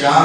4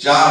4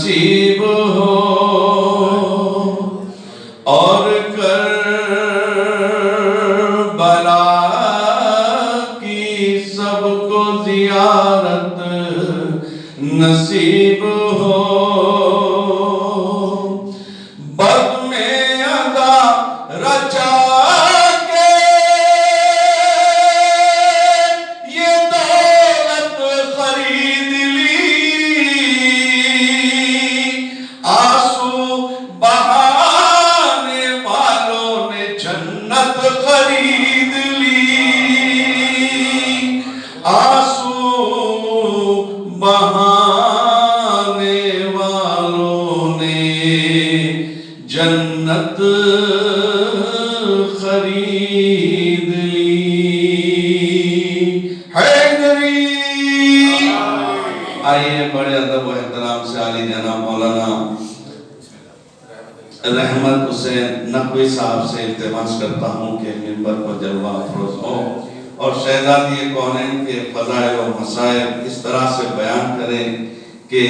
نصیب ہو اور کربلا کی سب کو زیارت نصیب ہو بزم ادا رچا کے یہ دولت خرید لی آنسو بہانے والوں نے جنت خرید لی آنسو بہانے والوں نے جنت خرید لی حیدری آئیے بڑے ادب و احترام سے عالی جناب مولانا رحمت حسین نقوی صاحب سے التماس کرتا ہوں کہ منبر پر جلوہ افروز ہو اور شہزادی کونین کے فضائل و مسائل اس طرح سے بیان کریں کہ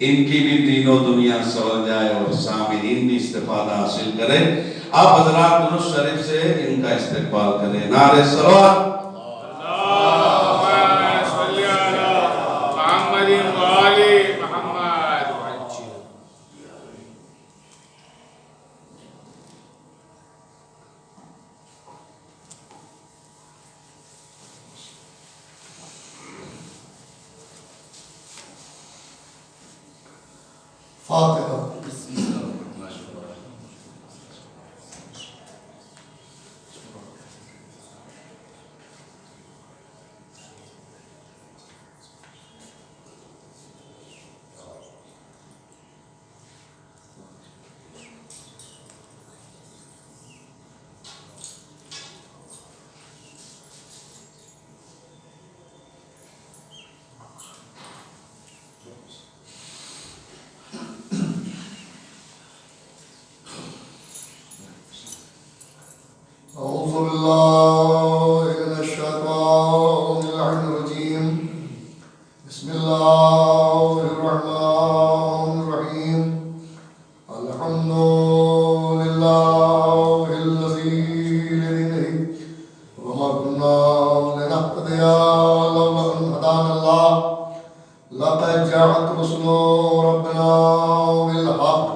ان کی بھی دین و دنیا سمجھ جائے اور سامعین بھی استفادہ حاصل کریں. آپ حضرات درود شریف سے ان کا استقبال کریں. نعرہ صلوات. فاتحہ. أعوذ بالله من الشيطان الرجيم. بسم الله الرحمن الرحيم. الحمد لله الذي بيده وما كنا لنهتدي لولا أن هدانا الله لقد جاءت رسل ربنا بالحق.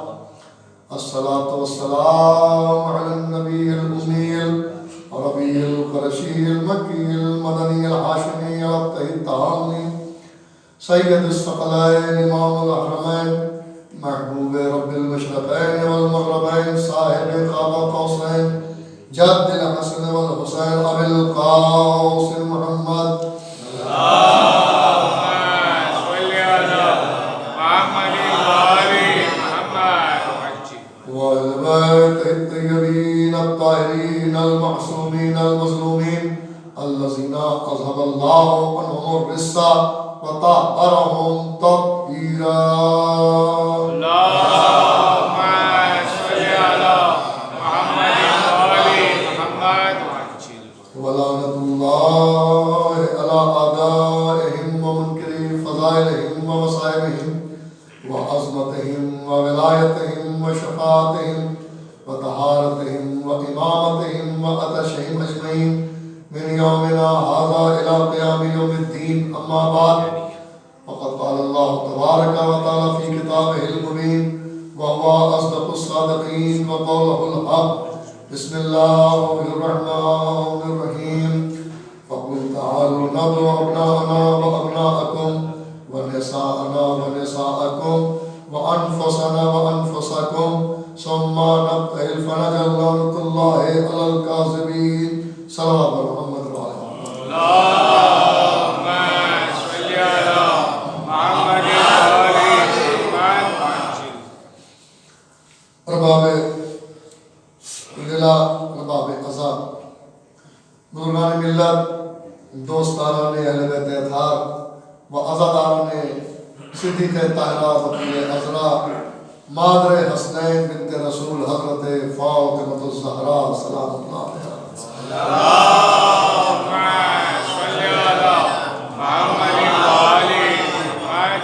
الصلاة والسلام على النبي الأمي العربي القرشي المكي المدني الهاشمي الأبطي التهامي سيد الثقلين إمام الحرمين محبوب رب المشرقين والمغربين صاحب قاب قوسين جد الحسن والحسين أبي القاسم محمد والبيت الطيبين الطاهرين المعصومين المظلومين الذين أذهب الله عنهم الرجس وطهرهم تطهيرا. اللهم صل على محمد وآل محمد. ولعنة الله على أعدائهم ومنكري فضائلهم ومصائبهم وعظمتهم وولايتهم وشفاعتهم وطهارتهم وإمامتهم وعطشهم أجمعين من يومنا هذا إلى قيام يوم الدين. أما بعد فقد قال الله تبارك وتعالى في كتابه المبين وهو أصدق الصادقين وقوله الحق. بسم الله الرحمن الرحيم. فقل تعالوا ندعو أبناءنا وأبناءكم ونساءنا ونساءكم وأنفسنا وأنفسكم ثم نبتهل فنجعل لعنة الله على الكاذبين. صلوات محمد وعلى اللهم صل على محمد وآل محمد. ارباب ضلع ارباب قضا بزرگان ملت دوستان اہل بیت اطہار و عزاداران صدیق طاہرہ بطول عذرا مادر حسنین بنت رسول حضرت فاطمۃ الزہرا سلام اللہ علیہا. اللهم صل على محمد وآل محمد.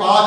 5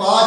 5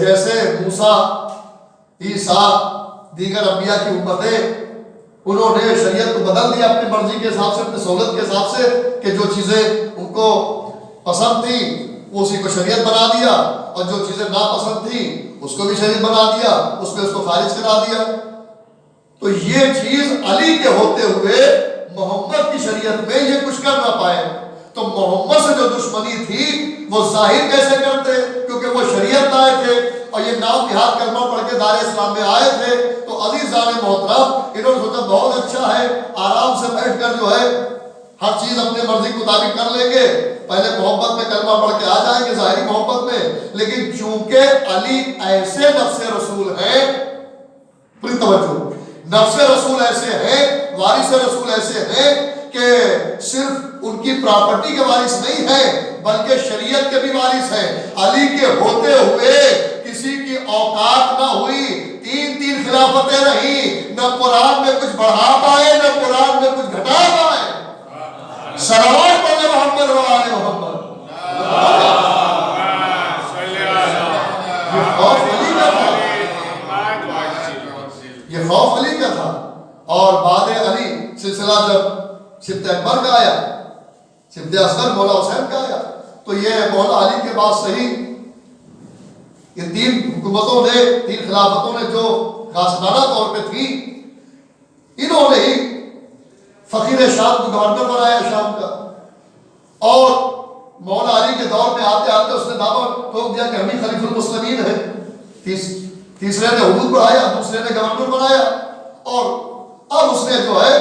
جیسے موسیٰ، عیسیٰ، دیگر انبیاء کی امتیں، انہوں نے شریعت کو بدل دیا اپنی مرضی کے حساب سے، اپنی سہولت کے حساب سے، کہ جو چیزیں ان کو پسند تھیں وہ اسی کو شریعت بنا دیا، اور جو چیزیں ناپسند تھیں اس کو بھی شریعت بنا دیا، اس میں اس کو خارج کرا دیا۔ تو یہ چیز علی کے ہوتے ہوئے محمد کی شریعت میں یہ کچھ کر نہ پائے، تو محمد سے جو دشمنی تھی وہ ظاہر کیسے کرتے؟ کیونکہ وہ شریعت لائے تھے اور یہ نام نہاد کلمہ پڑھ کے دار اسلام میں آئے تھے۔ تو عزیزان محترم، انہوں نے سوچا بہت اچھا ہے، آرام سے بیٹھ کر جو ہے ہر چیز اپنے مرضی کے مطابق کر لیں گے، پہلے محبت میں کلمہ پڑھ کے آ جائیں گے ظاہری محبت میں، لیکن چونکہ علی ایسے نفس رسول ہیں، پوری توجہ، نفس رسول ایسے ہیں، وارث رسول ایسے ہیں کہ صرف ان کی پراپرٹی کے وارث نہیں ہیں بلکہ شریعت کے بھی وارث ہیں۔ علی کے ہوتے ہوئے کسی کی اوقات نہ ہوئی، تین خلافتیں رہیں، نہ قرآن میں کچھ بڑھا پائے نہ قرآن میں کچھ گھٹا پائے۔ صلوات پڑھیں محمد و آل محمد۔ یہ خوف علی کا تھا، اور بعد علی سلسلہ جب سبط اکبر کا آیا، سبط اصغر مولا حسین کا آیا، تو یہ مولا علی کے بعد صحیح یہ تین حکومتوں نے، تین خلافتوں نے جو غاصبانہ طور پہ تھی، انہوں نے ہی فقیر شام کو گورنر بنایا شام کا، اور مولا علی کے دور میں آتے آتے اس نے دعویٰ ٹھوک دیا کہ ہم ہی خلیفہ المسلمین ہیں۔ تیسرے نے حدود بڑھایا، دوسرے نے گورنر بنایا، اور اب اس نے جو ہے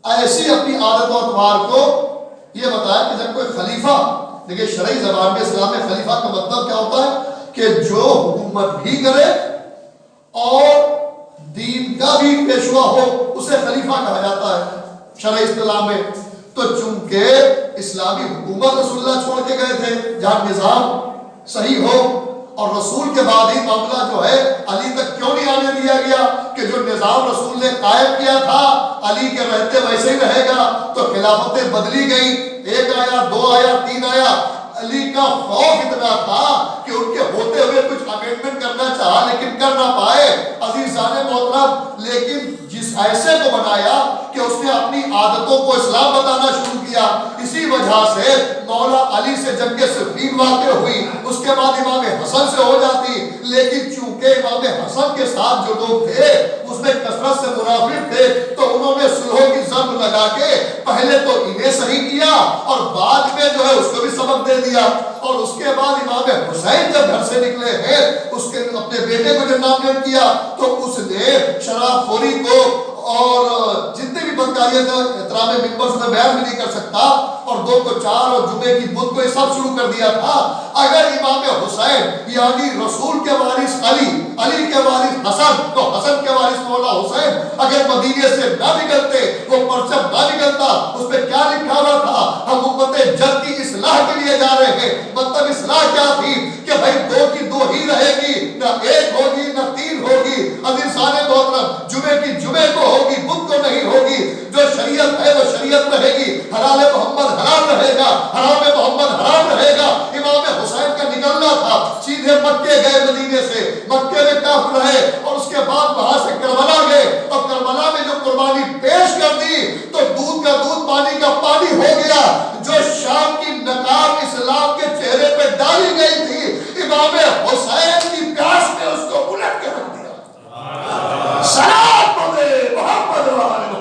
ایسی اپنی عادت و اطوار کو یہ بتایا کہ جب کوئی خلیفہ، دیکھیں شرعی زبان میں اسلام میں خلیفہ کا مطلب کیا ہوتا ہے کہ جو حکومت بھی کرے اور دین کا بھی پیشوا ہو، اسے خلیفہ کہا جاتا ہے شرعی اصطلاح میں۔ تو چونکہ اسلامی حکومت رسول اللہ چھوڑ کے گئے تھے جہاں نظام صحیح ہو، اور رسول کے بعد ہی معاملہ جو ہے علی تک کیوں نہیں آنے دیا گیا کہ جو نظام رسول نے قائم کیا تھا علی کے رہتے ویسے ہی رہے گا، تو خلافتیں بدلی گئیں، ایک آیا، دو آیا، تین آیا۔ علی کا خوف اتنا تھا کہ ان کے ہوتے ہوئے کچھ امینڈمنٹ کرنا چاہا لیکن کر نہ پائے۔ عزیزان محترم، لیکن جس ایسے کو بنایا کہ اس نے اپنی عادتوں کو اسلام بتانا شروع کیا، اسی وجہ سے مولا علی سے جنگ صفین واقع ہوئی، اس کے بعد امام حسن سے ہو جاتی، لیکن چونکہ امام حسن کے ساتھ جو لوگ تھے اس میں کثرت سے منافق تھے، تو انہوں نے صلح کی ضرب لگا کے پہلے تو انہیں صحیح کیا اور بعد میں جو ہے اس کو بھی سبق دے دیا۔ اور اس کے بعد امام حسین جب گھر سے نکلے ہیں، اس کے اپنے بیٹے کو جب نامزد کیا تو اس نے شراب خوری کو اور جتنے بھی بدکاریاں تھا احترام منبر سے میں بیان بھی نہیں کر سکتا، اور 2 کو 4 اور جمعے کی بدھ کو یہ سب شروع کر دیا تھا۔ اگر امام حسین یعنی رسول کے وارث علی، علی کے وارث حسن، تو حسن کے وارث مولا حسین اگر مدینے سے نہ نکلتے، وہ پرچم نہ نکلتا، اس پہ کیا لکھا ہوا تھا؟ ہم امت جد کی اصلاح کے لیے جا رہے ہیں۔ مطلب اصلاح کیا تھی کہ بھائی 2 کی 2 ہی رہے گی، نہ 1 ہوگی نہ 3 ہوگی۔ عزیزان محترم، جمعے کی جمعے کو ہوگی، بدھ کو نہیں ہوگی۔ جو شریعت ہے وہ شریعت رہے گی، حلال محمد حلال رہے گا، حرام محمد حرام رہے گا۔ امام حسین کا نکلنا تھا، سیدھے مکے گئے، مدینے سے مکے میں کافر رہے، اور اس کے بعد وہاں سے کربلا گئے، اور کربلا میں جو قربانی پیش کر دی تو دودھ کا دودھ پانی کا پانی ہو گیا۔ جو شام کی نقاب اسلام کے چہرے پہ ڈالی گئی تھی، امام حسین کی پیاس نے اس کو الٹ کے رکھ دیا۔ صلوات پڑھے محمد و آل محمد۔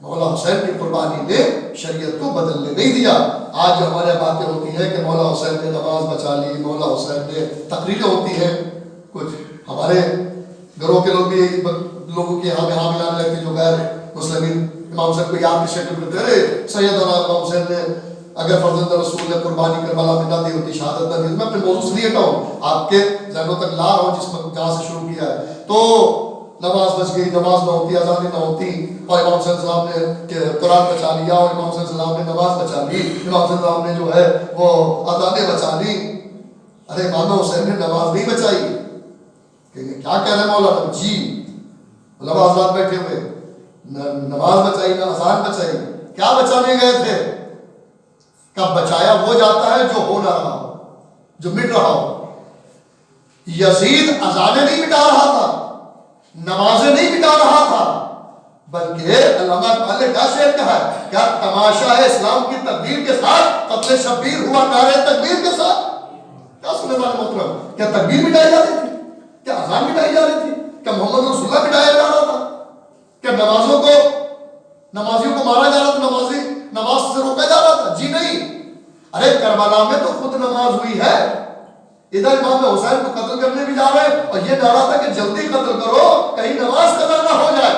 مولا حسین کی قربانی نے شریعت کو بدلنے نہیں دیا۔ آج جو ہمارے باتیں ہوتی ہیں کہ مولا حسین نے نماز بچا لی، مولا حسین نے تقریریں ہوتی ہیں، کچھ ہمارے گھروں کے لوگ بھی لوگوں کی ہاں ملانے لگتے جو غیر مسلمین امام حسین کو یاد کی شکل میں تیرے سیدنا امام حسین نے اگر فرزند رسول نے قربانی کربلا میں نہ دی ہوتی، شہادت نہ دی، میں اپنے موضوع سے نہیں ہٹاؤں، آپ کے ذہنوں تک لا رہا ہوں جس میں جہاں سے شروع کیا ہے۔ تو نماز بچ گئی، نماز نہ ہوتی، اذان نہ ہوتی، اور امام حسین السلام نے قرآن بچا لیا، اور امام حسین السلام نے نماز بچا لی، امام حسین السلام نے جو ہے وہ اذانیں بچا لی، ارے امام حسین نے نماز نہیں بچائی. کہ کیا کہہ رہے ہیں مولانا؟ جی علماء حضرات بیٹھے ہوئے، نماز بچائی نہ اذان بچائی. کیا بچانے گئے تھے؟ کب بچایا وہ جاتا ہے جو ہو نہ رہا ہو، جو مٹ رہا ہو. یزید اذانیں نہیں مٹا رہا تھا، نمازیں نہیں مٹا رہا تھا، بلکہ علامہ اقبال نے کیا شعر کہا ہے؟ کیا تماشا ہے اسلام کی تقدیر کے ساتھ قتل شبیر ہوا نعرے تکبیر کے ساتھ. کیا سنے والے محترم؟ کیا تکبیر مٹائی جا رہی تھی؟ کیا اذان مٹائی جا رہی تھی؟ کیا محمد رسول اللہ مٹایا جا رہا تھا؟ کیا نمازیوں کو مارا جا رہا تھا، نماز سے روکا جا رہا تھا؟ جی نہیں. ارے کربلا میں تو خود نماز ہوئی ہے. ادھر امام حسین کو قتل کرنے بھی جا رہے ہیں اور یہ نعرہ تھا کہ جلدی قتل کرو کہیں نماز قتل نہ ہو جائے.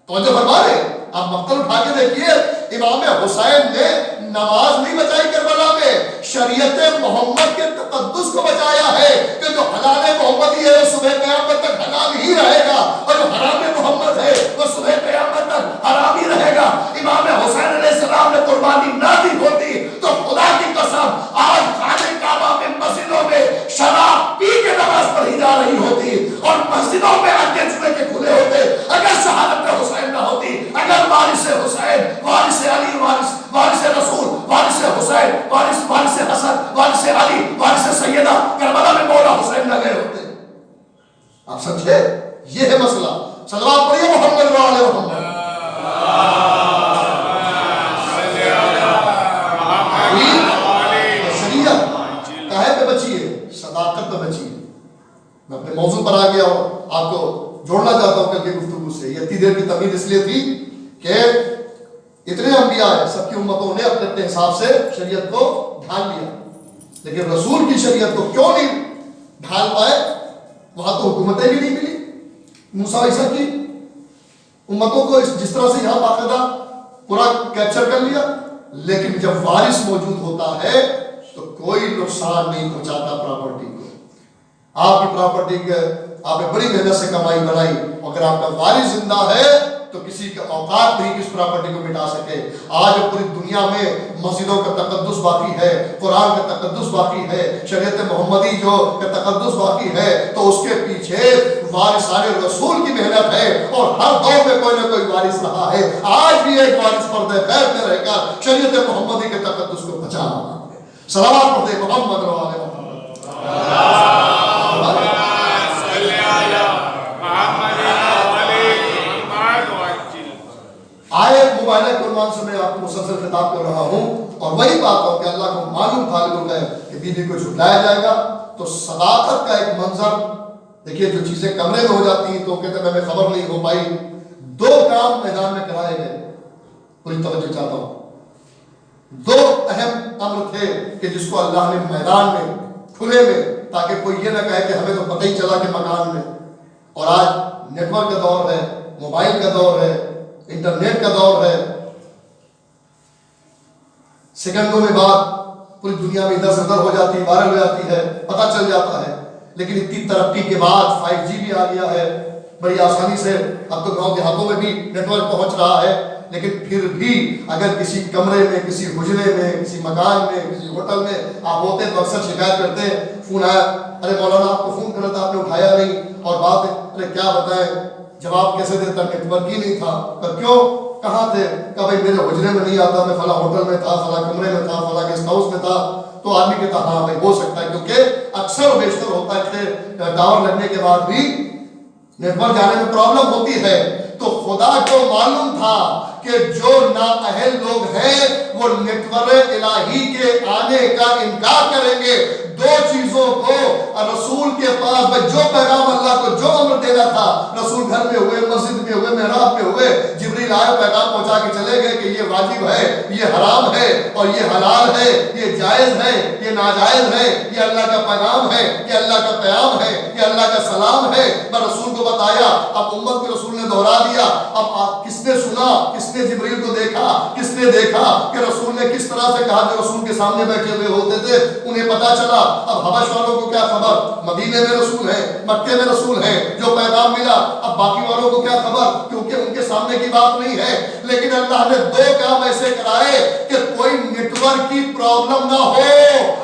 توجہ فرما رہے آپ مقتل اٹھا کے دیکھیے. امام حسین نے نماز نہیں بچائی کربلا میں، شریعت محمد کے تقدس کو بچایا ہے کہ جو حلال محمدی ہے وہ صبح قیامت تک حلال ہی رہے گا، اور جو حرام محمد ہے وہ صبح قیامت تک حرام ہی رہے گا. امام حسین علیہ السلام نے قربانی نہ دی ہوتی تو خدا کی قسم آج خانہ کعبہ میں مسجدوں میں شراب پی کے نماز پڑھی جا رہی ہوتی اور مسجدوں میں اڈے جوئے کے کھلے ہوتے. اگر شہادت حسین نہ ہوتی، اگر وارث حسین، وارث علی، وارث رسول، وارث حسین، وارث حسن، وارث علی، وارث سیدہ کربلا میں مولا حسین نہ گئے ہوتے. آپ سمجھے؟ یہ ہے مسئلہ. صلوات پڑھیے محمد وعلى محمد. شریعت کاہے پہ بچی ہے؟ صداقت پہ بچی ہے. میں اپنے موضوع پر آ گیا اور آپ کو جوڑنا چاہتا ہوں کل کی گفتگو سے. یہ اتنی دیر کی تمہید اس لیے تھی کہ اتنے انبیاء ہیں، سب کی امتوں نے اپنے اپنے حساب سے شریعت کو ڈھال لیا، لیکن رسول کی شریعت کو کیوں نہیں ڈھال پائے؟ وہاں تو حکومتیں بھی نہیں ملی. موسیٰ عیسیٰ کی امتوں کو جس طرح سے یہاں باقاعدہ پورا کیپچر کر لیا، لیکن جب وارث موجود ہوتا ہے تو کوئی نقصان نہیں پہنچاتا پراپرٹی کو. آپ کی پراپرٹی کے آپ نے بڑی محنت سے کمائی بنائی، اگر آپ کا وارث زندہ ہے تو کسی کے اوقات نہیں کس پراپرٹی کو مٹا سکے. آج پوری دنیا میں مسجدوں کا تقدس باقی ہے، قرآن کا تقدس باقی ہے، شریعت محمدی جو کا تقدس باقی ہے، تو اس کے پیچھے وارثان رسول کی محنت ہے اور ہر دور میں کوئی نہ کوئی وارث رہا ہے. آج بھی ایک وارث پردے خیر میں رہ کر شریعت محمدی کے تقدس کو بچا رہا ہے. صلوات پڑھتے محمد وعلى محمد. آیت مبارک قرآن سے میں آپ کو مسلسل خطاب کر رہا ہوں اور وہی بات ہو کہ اللہ کو معلوم تھا لوگ ہے کہ بیوی کو جھٹلایا جائے گا تو صداقت کا ایک منظر دیکھیے. جو چیزیں کمرے میں ہو جاتی ہیں تو کہتے ہیں ہمیں خبر نہیں ہو پائی. 2 کام میدان میں کرائے گئے، پوری توجہ چاہتا ہوں. 2 اہم امر تھے کہ جس کو اللہ نے میدان میں کھلے میں، تاکہ کوئی یہ نہ کہے کہ ہمیں تو پتہ ہی چلا کہ مکان میں. اور آج نیٹ ورک کا دور ہے، موبائل کا دور ہے، انٹرنیٹ کا دور ہے. سیکنڈوں میں بات پوری دنیا میں ادھر سے ادھر ہو جاتی ہے، وائرل ہو جاتی ہے، پتہ چل جاتا ہے. لیکن اتنی ترقی کے بعد 5G بھی آ گیا ہے بڑی آسانی سے. اب تو گاؤں دیہاتوں میں بھی نیٹ ورک پہنچ رہا ہے. لیکن پھر بھی اگر کسی کمرے میں، کسی حجرے میں، کسی مکان میں، کسی ہوٹل میں آپ ہوتے تو اکثر شکایت کرتے ہیں، فون آیا، ارے مولانا آپ کو فون کرا تھا آپ نے اٹھایا نہیں، اور بات ہے ارے کیا بتائیں جواب کیسے دیتا، نیٹ ورک ہی نہیں تھا. پر کیوں، کہاں تھے؟ کہ بھائی میرے حجرے میں نہیں آتا، میں فلاں ہوٹل میں تھا، فلاں کمرے میں تھا، فلاں گیسٹ ہاؤس میں تھا. تو آدمی کہتا ہاں بھائی ہو سکتا ہے، کیونکہ اکثر و بیشتر ہوتا ہے ٹاور لگنے کے بعد بھی نیٹ ورک جانے میں پرابلم ہوتی ہے. تو خدا کو معلوم تھا کہ جو نااہل لوگ ہیں وہ نیٹ ورک الہی کے آنے کا انکار کریں گے. 2 چیزوں کو رسول کے پاس جو پیغام اللہ کو جو امر دینا تھا، رسول گھر میں ہوئے، مسجد میں ہوئے، محراب میں ہوئے، جبریل آئے پیغام پہنچا کے چلے گئے کہ یہ واجب ہے، یہ حرام ہے، اور یہ حلال ہے، یہ جائز ہے، یہ ناجائز ہے، یہ اللہ کا پیغام ہے، یہ اللہ کا پیام ہے، یہ اللہ کا سلام ہے. میں رسول کو بتایا، اب امت کے رسول نے دہرا دیا. اب کس نے سنا، کس نے جبریل کو دیکھا، کس نے دیکھا کہ رسول نے کس طرح سے کہا. جو رسول کے سامنے بیٹھے ہوئے ہوتے تھے انہیں پتا چلا. اب حبش والوں کو کیا خبر، مدینے میں رسول ہیں، مکے میں رسول ہیں، جو میدان ملا. اب باقی والوں کو کیا خبر, کیونکہ ان کے سامنے کی بات نہیں ہے. لیکن اللہ نے 2 کام ایسے کرائے کہ کوئی نیٹ ورک کی پرابلم نہ ہو,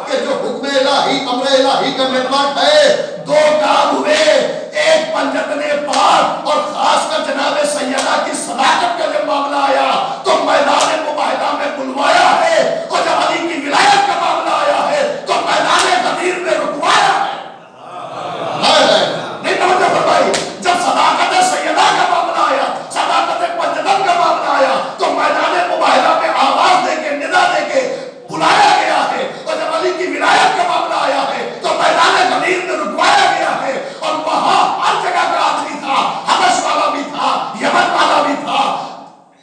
کہ جو حکم الہی امر الہی کا نیٹ ورک ہے. 2 کام ہوئے. ایک پنجتن پاک اور خاص کر جناب سیدہ کی صداقت کا جب معاملہ آیا تو میدان مباہدہ میں بلوایا ہے, اور جب علی کی ولایت کا معاملہ آیا ہے تو میدان غدیر میں رکوایا ہے. نہیں توجہ فرمائی. جب صداقت سیدہ کا معاملہ آیا, صداقت پنجتن کا معاملہ آیا تو میدان مباہدہ میں آواز دے کے ندا دے کے بلایا گیا ہے, اور جب علی کی ولایت کا معاملہ آیا ہے تو میدان غدیر میں رکوایا گیا ہے. اور وہاں ہر جگہ کا آدمی تھا, حبش والا بھی تھا, یمن والا بھی تھا,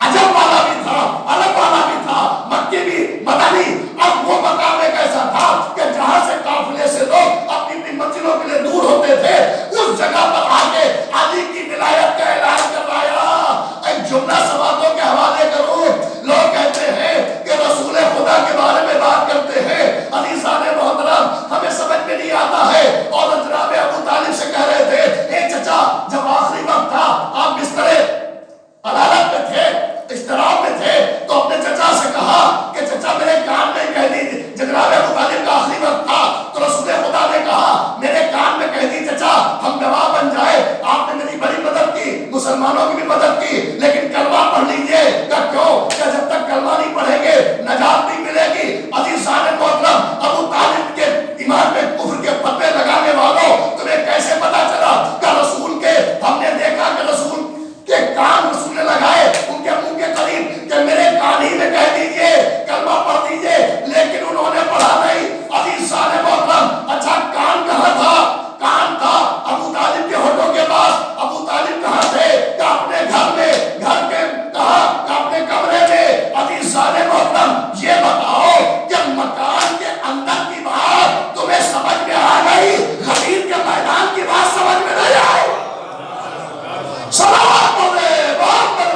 عجم والا بھی تھا, عرب والا بھی تھا, مکی بھی, مدنی. اب وہ مقام ایک ایسا تھا کہ جہاں سے قافلے سے لوگ اپنی اپنی منزلوں کے لیے دور ہوتے تھے, اس جگہ پر آ کے علی کی ولایت کا اعلان کروایا. ایک جملہ سماعتوں کے حوالے کروں. لوگ کہتے ہیں کہ رسول خدا کے بارے میں بات کرتے ہیں, علی ذات محترم ہمیں سمجھ میں نہیں آتا ہے. اور جناب ابو طالب سے کہہ رہے تھے, اے چچا جب آخری وقت تھا, آپ بسترے عدالت میں تھے, اضطراب میں تھے, تو اپنے چچا سے کہا کہ چچا میرے کان میں کہہ دیجیے. جناب ابو طالب کا آخری وقت تھا تو رسول خدا نے کہا میرے کان میں کہہ دی چچا, ہم گواہ بن جائے, آپ نے میری بڑی مدد کی, مسلمانوں کی بھی مدد کی, لیکن کلمہ پڑھ لیجئے. کیوں کہ جب تک کلمہ نہیں پڑھیں گے نجات نہیں ملے گی. عزیزان محترم, ابو طالب کے ایمان میں کفر کے پتے لگانے والوں, تمہیں کیسے پتا چلا کہ رسول کے, ہم نے دیکھا کہ رسول کے کان رسول نے لگائے ان کے منہ کے قریب کہ میرے کان ہی میں کہہ دیجئے, کلمہ پڑھ دیجئے, لیکن انہوں نے پڑھا نہیں. عزیزان محترم, اچھا کان کہاں تھا؟ کان تھا ابو طالب کے ہونٹوں کے پاس. ابو طالب کہاں تھے؟ کہ اپنے گھر میں, گھر کے کہا کہ اپنے کمرے میں. عزیزان محترم, یہ بتاؤ کہ مکان کے اندر کی بات تمہیں سمجھ میں آ گئی, غدیر کے میدان کی بات سمجھ میں نہیں آئی. صلوات پڑھے محمد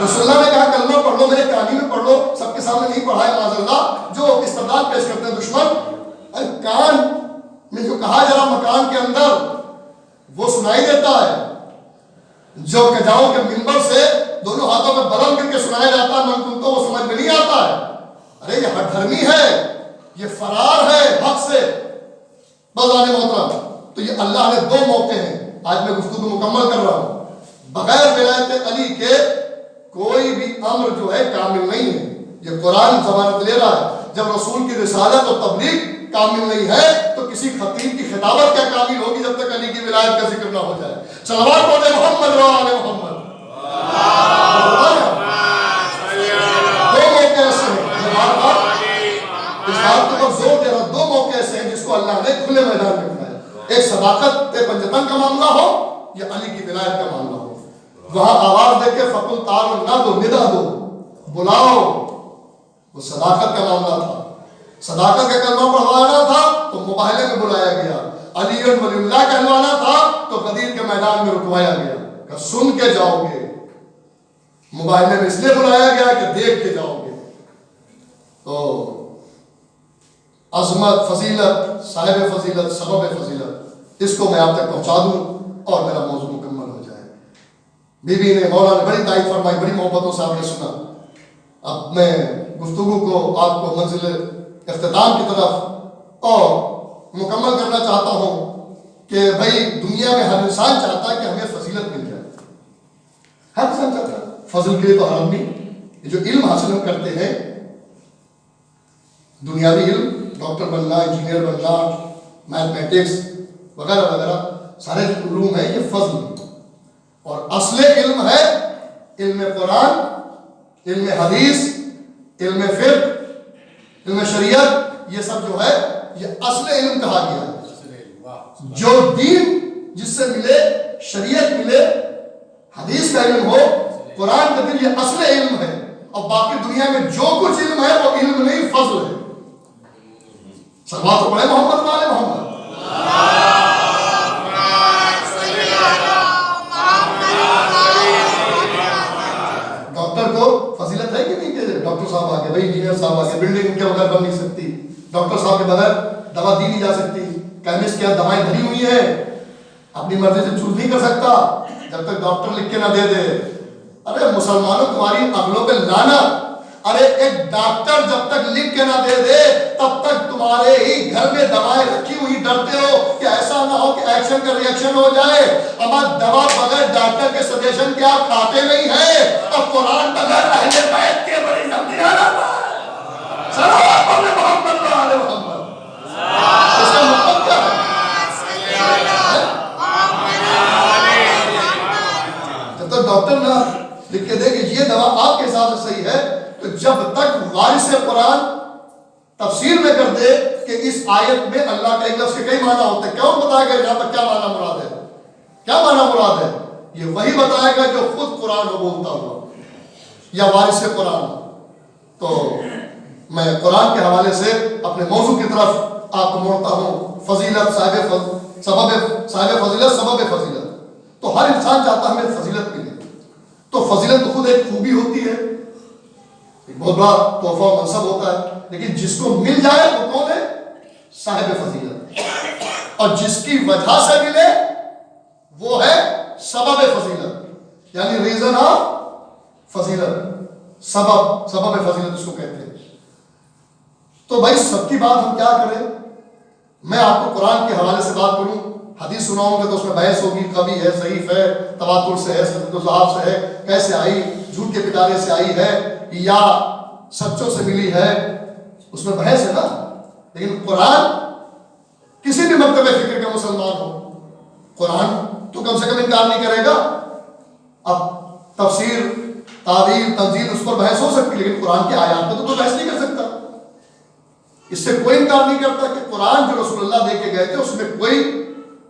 رسول اللہ نے کہا کلمہ پڑھ لو, میرے کہانی میں پڑھ لو. سب کے سامنے نہیں پڑھا ہے معاذ اللہ, جو استدلال پیش کرتے ہیں دشمن. کان میں جو کہا جا رہا مکان کے اندر وہ سنائی دیتا ہے, جو کجاؤں کے منبر سے دونوں ہاتھوں میں بلند کر کے سنایا جاتا ہے, من تو وہ سمجھ میں نہیں آتا ہے. ارے یہ ہٹ دھرمی ہے, یہ فرار ہے حق سے. بازار محترم, تو یہ اللہ نے 2 موقع ہیں, آج میں گفتگو مکمل کر رہا ہوں. بغیر ولایت علی کے کوئی بھی امر جو ہے کامل نہیں ہے. یہ قرآن ضمانت لے رہا ہے. جب رسول کی رسالت اور تبلیغ کامل نہیں ہے تو کسی خطیب کی خطابت کیا کامل ہوگی جب تک علی کی ولایت کا ذکر نہ ہو جائے. صلوات پڑھے محمد و آل محمد. 2 موقع ایسے ہیں, اس بات کے اوپر زور دے رہا, 2 موقع ایسے ہیں جس کو اللہ نے کھلے میدان میں بنایا. ایک صداقت پنجتن کا معاملہ ہو یا علی کی ولایت کا معاملہ ہو. وہاں آواز دے کے فقل تعالوا نہ دو, ندا دو, بلاؤ. وہ صداقت کا معاملہ تھا, صداقت کا کلمہ پڑھوانا تھا تو مباہلے میں بلایا گیا. علی ولی اللہ کہلوانا تھا تو غدیر کے میدان میں رکوایا گیا کہ سن کے جاؤ گے. مباہلے میں اس لیے بلایا گیا کہ دیکھ کے جاؤ گے. تو عظمت, فضیلت, صاحب فضیلت, سبب فضیلت, اس کو میں آپ تک پہنچا دوں اور میرا موضوع مکمل ہو جائے. بی بی نے, مولا نے بڑی تعریف فرمائی, بڑی محبتوں سے آپ نے سنا. اب میں گفتگو کو آپ کو منزل اختتام کی طرف اور مکمل کرنا چاہتا ہوں کہ بھائی دنیا میں ہر انسان چاہتا ہے کہ ہمیں فضیلت مل جائے. ہر انسان چاہتا ہے. فضل کے لیے تو ہر آدمی جو علم حاصل ہم کرتے ہیں, دنیاوی علم, ڈاکٹر بننا, انجینئر بننا, میتھمیٹکس وغیرہ وغیرہ, سارے جو علوم ہیں یہ فضل. اور اصل علم ہے علم قرآن, علم حدیث, علم فقہ, علم شریعت. یہ سب جو ہے یہ اصل علم کہا گیا ہے. جو دین جس سے ملے, شریعت ملے, حدیث کا علم ہو, قرآن کا دل, یہ اصل علم ہے. اور باقی دنیا میں جو کچھ علم ہے وہ علم نہیں, فضل ہے. صلوات پڑھے محمد والے محمد. ڈاکٹر کو فضیلت ہے کہ نہیں کہ ڈاکٹر صاحب آگے, بھائی انجینئر صاحب ہوگا کہ بلڈنگ کے بغیر بن نہیں سکتی, ڈاکٹر صاحب کے بغیر دوا دی نہیں جا سکتی, کیمسٹ کیا دوائیں بھری ہوئی ہیں, اپنی مرضی سے چوز نہیں کر سکتا جب تک ڈاکٹر لکھ کے نہ دے دے. ارے مسلمانوں تمہاری عقلوں پہ لعنت. ارے ایک ڈاکٹر جب تک لکھ کے نہ دے دے تب تک تمہارے ہی گھر میں دوائیں رکھی ہوئی ڈرتے ہو کہ ایسا نہ ہو کہ ایکشن کا ریئیکشن ہو جائے. اما دوا بغیر ڈاکٹر کے سجیشن کے آپ کھاتے نہیں ہیں, اور قرآن بغیر اہل بیت کے بڑی جلدی آ جاتا ہے. صلوات علی محمد و آل محمد. اس کا مطلب کیا ہے؟ جب تک ڈاکٹر نہ لکھ کے دے کہ یہ دوا آپ کے حساب سے صحیح ہے, تو جب تک وارث قرآن تفسیر میں کر دے کہ اس آیت میں اللہ کے ایک لفظ کے کئی معنی ہوتے ہیں, کون بتائے گا یہاں پر کیا معنی مراد ہے, کیا معنی مراد ہے؟ یہ وہی بتائے گا جو خود قرآن کو بولتا ہوا یا وارث قرآن. تو میں قرآن کے حوالے سے اپنے موضوع کی طرف آپ کو موڑتا ہوں. فضیلت سبب فضیلت. تو ہر انسان چاہتا ہے ہمیں فضیلت ملے. تو فضیلت تو خود ایک خوبی ہوتی ہے, ایک بہت بڑا تحفہ و منصب ہوتا ہے, لیکن جس کو مل جائے وہ کون ہے؟ صاحب فضیلت. اور جس کی وجہ سے ملے وہ ہے سبب فضیلت, یعنی ریزن آف فضیلت, سبب فضیلت اس کو کہتے ہیں. تو بھائی سب کی بات ہم کیا کریں؟ میں آپ کو قرآن کے حوالے سے بات کروں, حدیث سناؤں گا تو اس میں بحث ہوگی, قوی ہے, ضعیف ہے, تواتر سے ہے, سند الضعاف سے ہے, کیسے آئی, جھوٹ کے پٹارے سے آئی ہے یا سچوں سے ملی ہے, اس میں بحث ہے نا. لیکن قرآن کسی بھی مرتبہ فکر کا مسلمان ہو, قرآن تو کم سے کم انکار نہیں کرے گا. اب تفسیر, تعویل, تنزیل اس پر بحث ہو سکتی, لیکن قرآن کی آیات پہ تو کوئی بحث نہیں کر سکتا. اس سے کوئی انکار نہیں کرتا کہ قرآن جو رسول اللہ دے کے گئے تھے اس میں کوئی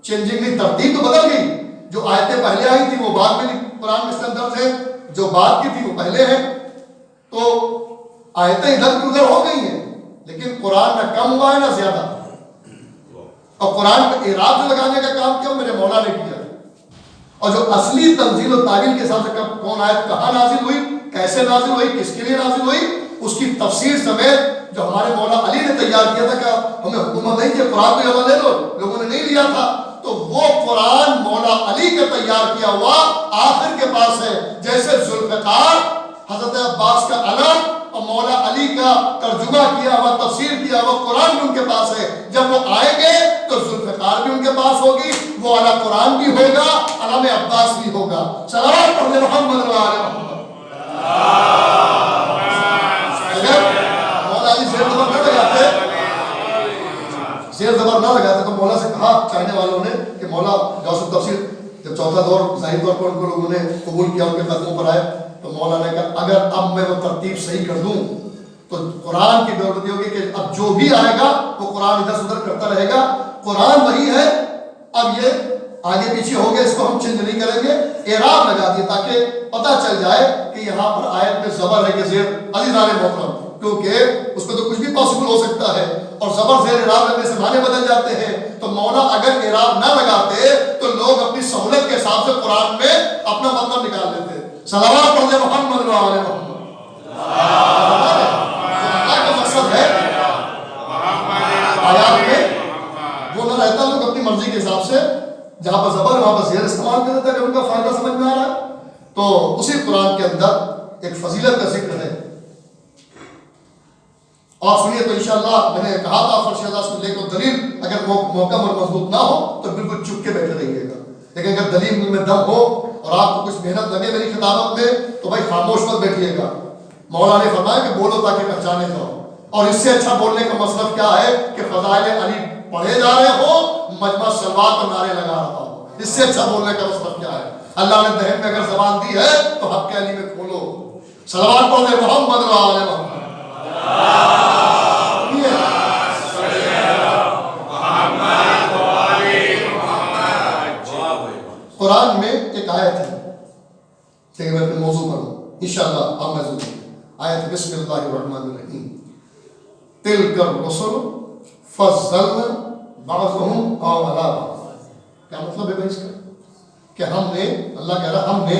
چینجنگ نہیں, ترتیب تو بدل گئی. جو آیتیں پہلے آئی تھی وہ بعد میں قرآن میں اس کے اندر ہیں, جو بعد کی تھی وہ پہلے ہیں. تو آیتیں ادھر کی ادھر ہو گئی ہیں, لیکن قرآن نہ کم ہوا ہے نہ زیادہ. اور قرآن پہ اعراب لگانے کا کام کیا میرے مولا نے کیا. اور جو اصلی تنزیل و تعویل کے حساب سے کون آیت کہاں نازل ہوئی, کیسے نازل ہوئی, کس کے لیے نازل ہوئی, اس کی تفسیر سمیت جو ہمارے مولا علی نے تیار کیا تھا. کہ ہمیں حکومت نہیں کہ قرآن کو یہاں لے لو, لوگوں نے نہیں لیا تھا. تو وہ قرآن مولا علی کا تیار کیا ہوا آخر کے پاس ہے. جیسے ذوالفقار حضرت عباس کا علم اور مولا علی کا ترجمہ کیا ہوا, تفسیر کیا ہوا قرآن بھی ان کے پاس ہے. جب وہ آئیں گے تو ذوالفقار بھی ان کے پاس ہوگی, وہ اعلیٰ قرآن بھی ہوگا, علم عباس بھی ہوگا. صلوات پڑھ محمد و آل محمد. زیر زبر نہ لگاتے تو مولا سے کہا چاہنے والوں نے کہ مولا غوث التفسیر جب چوتھا دور ظاہر طور پر ان کو لوگوں نے قبول کیا, ان کے قدموں پر آئے, تو مولا نے کہا اگر اب میں وہ ترتیب صحیح کر دوں تو قرآن کی ضرورت ہوگی کہ اب جو بھی آئے گا وہ قرآن ادھر سے ادھر کرتا رہے گا. قرآن وہی ہے, اب یہ آگے پیچھے ہو گیا, اس کو ہم چینج نہیں کریں گے. اعراب لگا دیا تاکہ پتہ چل جائے کہ یہاں پر آیت میں زبر ہے کہ زیر. عزیزان محترم, کیونکہ اس کو تو کچھ بھی پاسبل ہو سکتا ہے, اور زبر زیر اعراب لگنے سے معنی بدل جاتے ہیں. تو مولا اگر اعراب نہ لگاتے تو لوگ اپنی سہولت کے حساب سے قرآن میں اپنا مطلب نکال لیتے. صلوات پڑھ محمد و آل محمد. اللہ کا مقصد ہے آیات میں وہ نہ رہتا, لوگ اپنی مرضی کے حساب سے جہاں پر زبر وہاں پر زیر استعمال کر دیتا ہے کہ ان کا فائدہ سمجھ میں آ رہا ہے. تو اسی قرآن کے اندر ایک فضیلت کا ذکر ہے. آپ سنیے تو انشاءاللہ میں نے کہا تھا فرش اللہ سے لے کر دلیل اگر موقع اور مضبوط نہ ہو تو بالکل چپ کے بیٹھے رہیے گا, لیکن اگر دلیل میں دم ہو اور آپ کو کچھ محنت لگے میری خطابت میں تو بھائی خاموش مت بیٹھیے گا. مولا نے فرمایا کہ بولو تاکہ پہچانے جاؤ. اور اس سے اچھا بولنے کا مطلب کیا ہے کہ فضائل علی پڑھے جا رہے ہو, مجمع سلوات اور نعرے لگا رہا ہو. اس سے اچھا بولنے کا مطلب کیا ہے؟ اللہ نے دہن میں اگر زبان دی ہے تو حق علی میں کھولو. صلوات پڑھے محمد و آل محمد. قرآن میں ایک آیت ہے, کہ میں اپنے موضوع پر ہوں انشاءاللہ آپ محضور ہیں. آیت بسم اللہ الرحمن الرحیم. تلک الرسل فضلنا بعضهم علی بعض. کیا مطلب ہے بھائی اس کا؟ کہ ہم نے, اللہ کہہ رہا ہم نے